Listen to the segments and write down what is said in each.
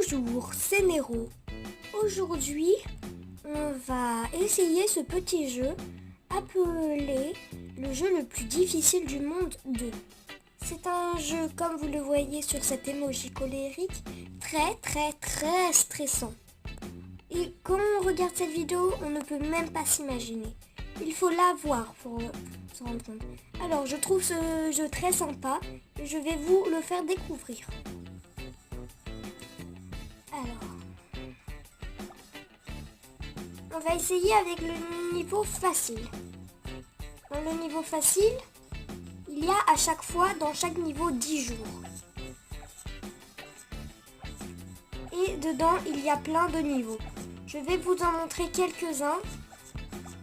Bonjour, c'est Nero. Aujourd'hui, on va essayer ce petit jeu appelé le jeu le plus difficile du monde 2. C'est un jeu, comme vous le voyez sur cet emoji colérique, très stressant. Et quand on regarde cette vidéo, on ne peut même pas s'imaginer. Il faut la voir pour se rendre compte. Alors, je trouve ce jeu très sympa et je vais vous le faire découvrir. Alors, on va essayer avec le niveau facile. Dans le niveau facile, il y a à chaque fois, dans chaque niveau, 10 jours. Et dedans, il y a plein de niveaux. Je vais vous en montrer quelques-uns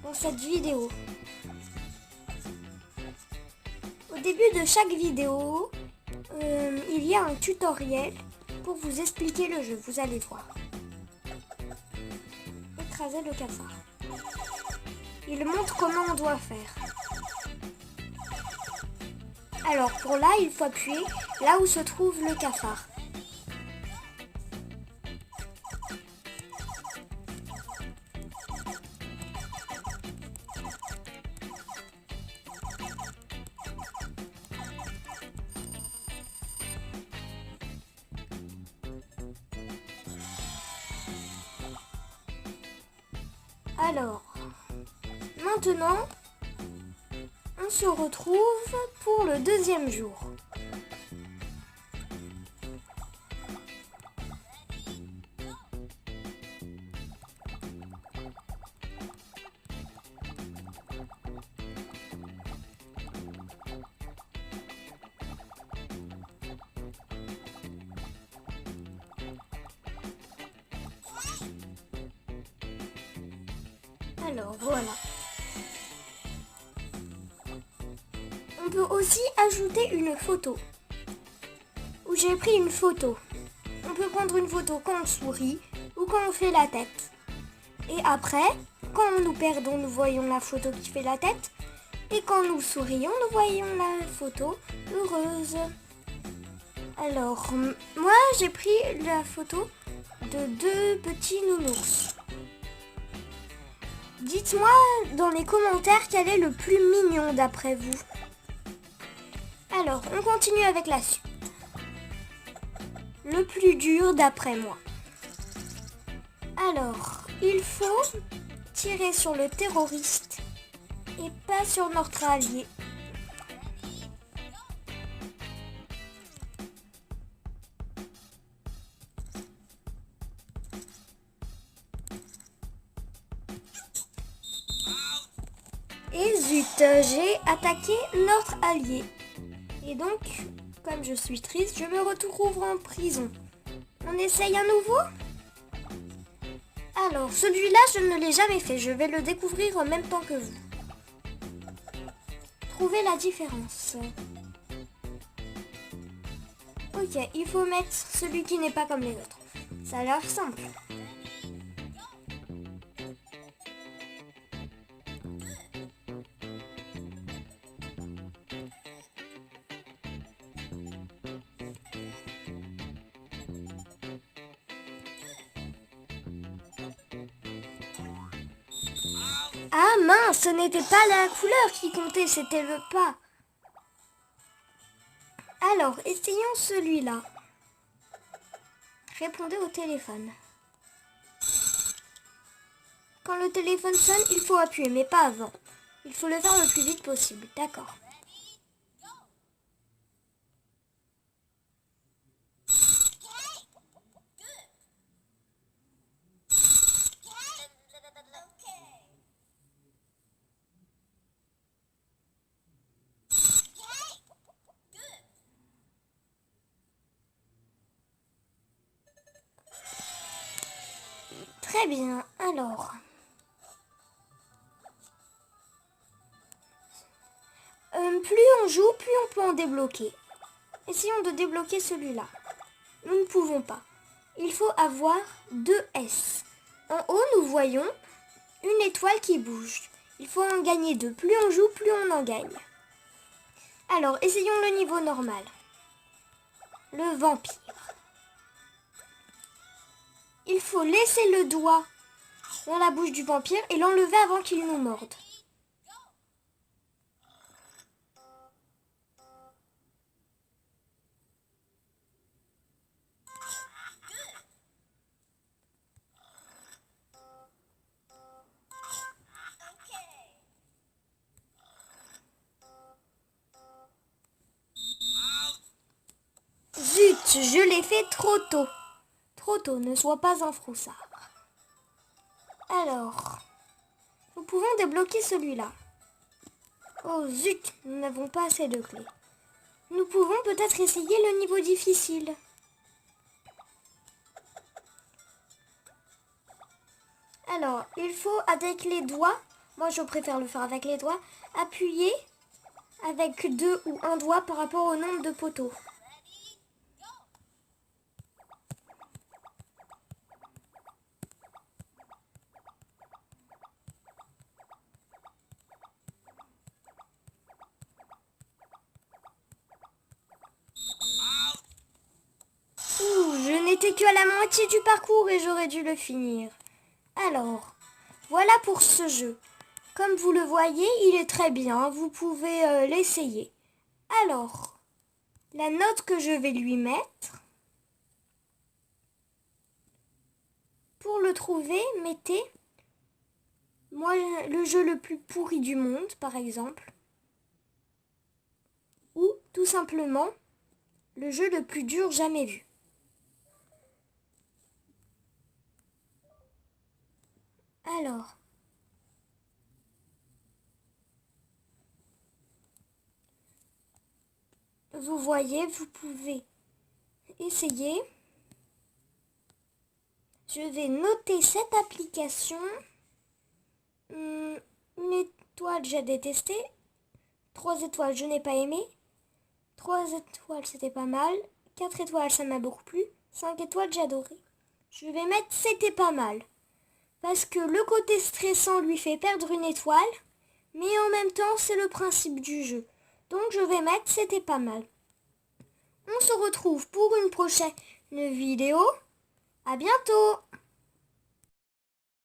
dans cette vidéo. Au début de chaque vidéo, il y a un tutoriel pour vous expliquer le jeu. Vous allez voir. Écraser le cafard. Il montre comment on doit faire. Alors pour là, il faut appuyer là où se trouve le cafard. Alors, maintenant, on se retrouve pour le deuxième jour. Alors voilà. On peut aussi ajouter une photo. Où j'ai pris une photo. On peut prendre une photo quand on sourit ou quand on fait la tête. Et après, quand nous perdons, nous voyons la photo qui fait la tête. Et quand nous sourions, nous voyons la photo heureuse. Alors, moi j'ai pris la photo de 2 petits nounours. Dites-moi dans les commentaires quel est le plus mignon d'après vous. Alors, on continue avec la suite. Le plus dur d'après moi. Alors, il faut tirer sur le terroriste et pas sur notre allié. Et zut, j'ai attaqué notre allié. Et donc, comme je suis triste, je me retrouve en prison. On essaye un nouveau ? Alors, celui-là, je ne l'ai jamais fait. Je vais le découvrir en même temps que vous. Trouvez la différence. Ok, il faut mettre celui qui n'est pas comme les autres. Ça a l'air simple. Ah mince, ce n'était pas la couleur qui comptait, c'était le pas. Alors, essayons celui-là. Répondez au téléphone. Quand le téléphone sonne, il faut appuyer, mais pas avant. Il faut le faire le plus vite possible, d'accord. Très bien, alors. Plus on joue, plus on peut en débloquer. Essayons de débloquer celui-là. Nous ne pouvons pas. Il faut avoir 2 S. En haut, nous voyons une étoile qui bouge. Il faut en gagner 2. Plus on joue, plus on en gagne. Alors, essayons le niveau normal. Le vampire. il faut laisser le doigt dans la bouche du vampire et l'enlever avant qu'il nous morde. Zut, je l'ai fait trop tôt. Trop tôt, ne sois pas un froussard. Alors, nous pouvons débloquer celui-là. Oh zut, nous n'avons pas assez de clés. Nous pouvons peut-être essayer le niveau difficile. Alors, il faut avec les doigts, moi je préfère le faire avec les doigts, appuyer avec 2 ou 1 doigt par rapport au nombre de poteaux. Ouh, je n'étais que à la moitié du parcours et j'aurais dû le finir. Alors, voilà pour ce jeu. Comme vous le voyez, il est très bien, vous pouvez l'essayer. Alors, la note que je vais lui mettre, pour le trouver, mettez moi le jeu le plus pourri du monde, par exemple, ou tout simplement le jeu le plus dur jamais vu. Alors, vous voyez, vous pouvez essayer. Je vais noter cette application. Une étoile, j'ai détesté. 3 étoiles, je n'ai pas aimé. 3 étoiles, c'était pas mal. 4 étoiles, ça m'a beaucoup plu. 5 étoiles, j'ai adoré. Je vais mettre c'était pas mal. Parce que le côté stressant lui fait perdre une étoile. Mais en même temps, c'est le principe du jeu. Donc je vais mettre c'était pas mal. On se retrouve pour une prochaine vidéo. À bientôt!